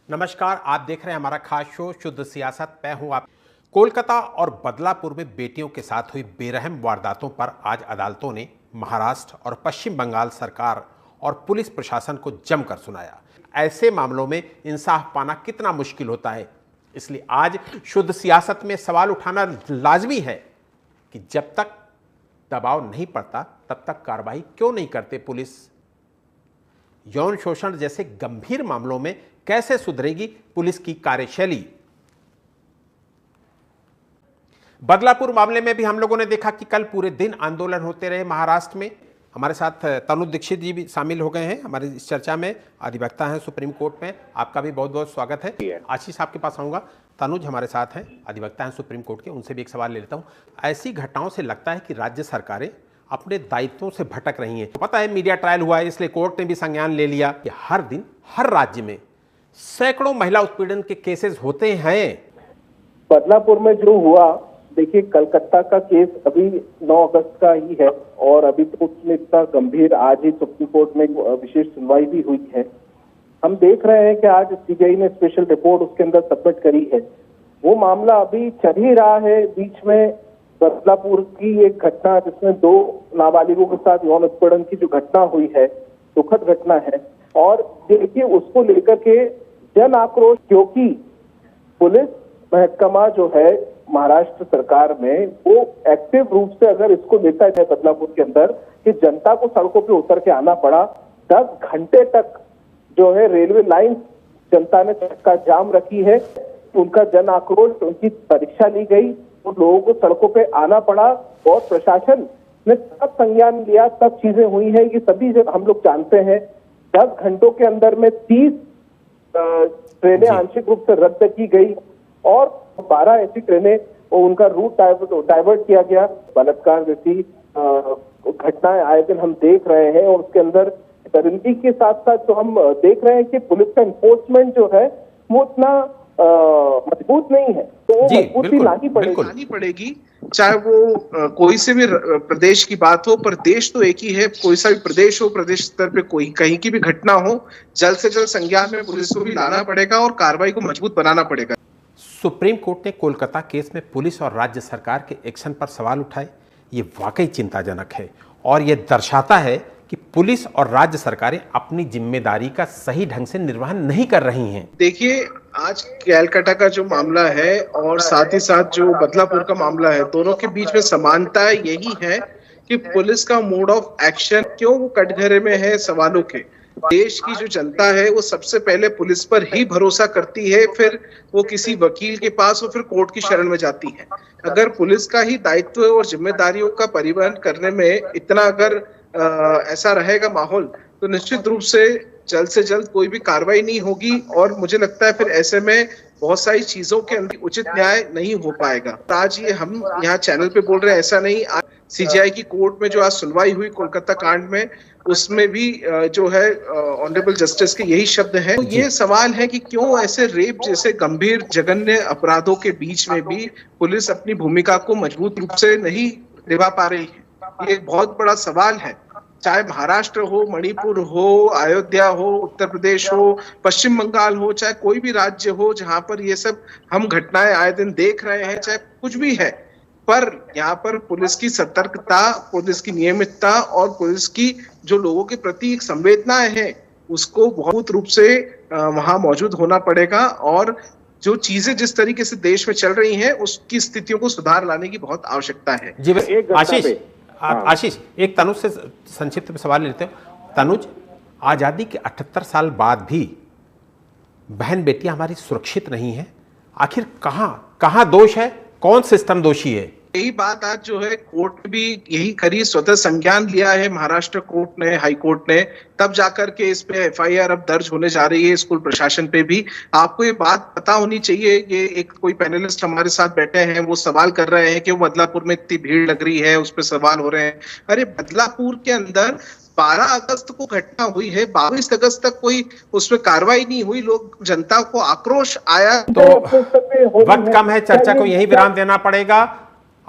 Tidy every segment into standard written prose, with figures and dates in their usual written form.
नमस्कार, आप देख रहे हैं हमारा खास शो शुद्ध सियासत। मैं हूं आप। कोलकाता और बदलापुर में बेटियों के साथ हुई बेरहम वारदातों पर आज अदालतों ने महाराष्ट्र और पश्चिम बंगाल सरकार और पुलिस प्रशासन को जमकर सुनाया। ऐसे मामलों में इंसाफ पाना कितना मुश्किल होता है, इसलिए आज शुद्ध सियासत में सवाल उठाना लाजमी है कि जब तक दबाव नहीं पड़ता तब तक कार्रवाई क्यों नहीं करते पुलिस। यौन शोषण जैसे गंभीर मामलों में कैसे सुधरेगी पुलिस की कार्यशैली। बदलापुर मामले में भी हम लोगों ने देखा कि कल पूरे दिन आंदोलन होते रहे महाराष्ट्र में। हमारे साथ तनुज दीक्षित जी भी शामिल हो गए हैं हमारी इस चर्चा में, अधिवक्ता हैं सुप्रीम कोर्ट में। आपका भी बहुत बहुत स्वागत है। आशीष आपके पास आऊँगा। तनुज हमारे साथ हैं, अधिवक्ता हैं सुप्रीम कोर्ट के, उनसे भी एक सवाल ले लेता हूँ। ऐसी घटनाओं से लगता है कि राज्य सरकारें अपने दायित्वों से भटक रही हैं। पता है मीडिया ट्रायल हुआ है, इसलिए कोर्ट ने भी संज्ञान ले लिया कि हर दिन हर राज्य में सैकड़ों महिला उत्पीड़न के केसेस होते हैं। बदलापुर में जो हुआ, देखिए कलकत्ता का केस अभी 9 अगस्त का ही है और अभी तो उसमें इतना गंभीर, आज ही सुप्रीम कोर्ट में विशेष सुनवाई भी हुई है। हम देख रहे हैं कि आज सीबीआई ने स्पेशल रिपोर्ट उसके अंदर सबमिट करी है। वो मामला अभी चल ही रहा है। बीच में बदलापुर की एक घटना जिसमें 2 नाबालिगों के साथ यौन उत्पीड़न की जो घटना हुई है, दुखद घटना है। और देखिए उसको लेकर के जन आक्रोश, क्योंकि पुलिस महकमा जो है महाराष्ट्र सरकार में, वो एक्टिव रूप से अगर इसको लेता है बदलापुर के अंदर कि जनता को सड़कों पे उतर के आना पड़ा। 10 घंटे तक जो है रेलवे लाइन जनता ने चक्का जाम रखी है। उनका जन आक्रोश, उनकी परीक्षा ली गई, उन लोगों को सड़कों पे आना पड़ा और प्रशासन ने तब संज्ञान लिया, तब चीजें हुई है। ये सभी जब हम लोग जानते हैं 10 घंटों के अंदर में 30 ट्रेनें आंशिक रूप से रद्द की गई और 12 ऐसी ट्रेनें उनका रूट डाइवर्ट किया गया। बलात्कार जैसी घटनाएं आए दिन हम देख रहे हैं और उसके अंदर दरिंदगी के साथ साथ जो हम देख रहे हैं कि पुलिस का एनफोर्समेंट जो है वो इतना मजबूत नहीं है, तो वो मजबूती लानी पड़ेगी। चाहे वो कोई से भी प्रदेश की बात हो, पर देश तो एक ही है। कोई सा भी प्रदेश हो, प्रदेश स्तर पे कोई कहीं की भी घटना हो, जल्द से जल्द संज्ञान में पुलिस को भी लाना पड़ेगा और कार्रवाई को मजबूत बनाना पड़ेगा। सुप्रीम कोर्ट ने कोलकाता केस में पुलिस और राज्य सरकार के एक्शन पर सवाल उठाए। ये वाकई चिंताजनक है और ये दर्शाता है कि पुलिस और राज्य सरकारें अपनी जिम्मेदारी का सही ढंग से निर्वहन नहीं कर रही हैं। देखिए, आज कैलकाटा का जो मामला है और साथ ही साथ जो बदलापुर का मामला है, दोनों के बीच में समानता यही है कि पुलिस का मोड ऑफ एक्शन क्यों वो कटघरे में है सवालों के। देश की जो जनता है वो सबसे पहले पुलिस पर ही भरोसा करती है, फिर वो किसी वकील के पास और फिर कोर्ट की शरण में जाती है। अगर पुलिस का ही दायित्व और जिम्मेदारियों का परिवहन करने में इतना अगर ऐसा रहेगा माहौल, तो निश्चित रूप से जल्द कोई भी कार्रवाई नहीं होगी और मुझे लगता है फिर ऐसे में बहुत सारी चीजों के अंदर उचित न्याय नहीं हो पाएगा। आज ये हम यहाँ चैनल पे बोल रहे हैं ऐसा नहीं। आज सीजीआई की कोर्ट में जो आज सुनवाई हुई कोलकाता कांड में, उसमें भी जो है ऑनरेबल जस्टिस के यही शब्द हैं। तो ये सवाल है कि क्यों ऐसे रेप जैसे गंभीर जघन्य अपराधों के बीच में भी पुलिस अपनी भूमिका को मजबूत रूप से नहीं निभा पा रही है। ये एक बहुत बड़ा सवाल है। चाहे महाराष्ट्र हो, मणिपुर हो, अयोध्या हो, उत्तर प्रदेश हो, पश्चिम बंगाल हो, चाहे कोई भी राज्य हो जहां पर ये सब हम घटनाएं आए दिन देख रहे हैं, चाहे कुछ भी है, पर यहाँ पर पुलिस की सतर्कता, पुलिस की नियमितता और पुलिस की जो लोगों के प्रति एक संवेदनाएं हैं, उसको बहुत रूप से वहां मौजूद होना पड़ेगा। और जो चीजें जिस तरीके से देश में चल रही हैं, उसकी स्थितियों को सुधार लाने की बहुत आवश्यकता है। जी आशीष, एक तनुज से संक्षिप्त में सवाल लेते हो। तनुज, आजादी के 78 साल बाद भी बहन बेटियां हमारी सुरक्षित नहीं है। आखिर कहां दोष है, कौन सिस्टम दोषी है? यही बात आज जो है कोर्ट ने भी यही करी, स्वतः संज्ञान लिया है महाराष्ट्र कोर्ट ने, हाई कोर्ट ने, तब जाकर के इस पे एफआईआर अब दर्ज होने जा रही है स्कूल प्रशासन पे भी। आपको ये बात पता होनी चाहिए। ये एक कोई पैनलिस्ट हमारे साथ बैठे हैं, वो सवाल कर रहे हैं कि वो बदलापुर में इतनी भीड़ लग रही है, उस पर सवाल हो रहे हैं। अरे बदलापुर के अंदर 12 अगस्त को घटना हुई है, 22 अगस्त तक कोई उसमें कार्रवाई नहीं हुई, लोग जनता को आक्रोश आया। तो वक्त कम है, चर्चा को यही विराम देना पड़ेगा।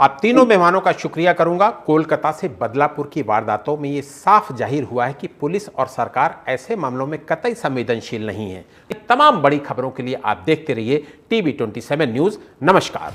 आप तीनों मेहमानों का शुक्रिया करूंगा। कोलकाता से बदलापुर की वारदातों में ये साफ जाहिर हुआ है कि पुलिस और सरकार ऐसे मामलों में कतई संवेदनशील नहीं है। तमाम बड़ी खबरों के लिए आप देखते रहिए TV 27 न्यूज़। नमस्कार।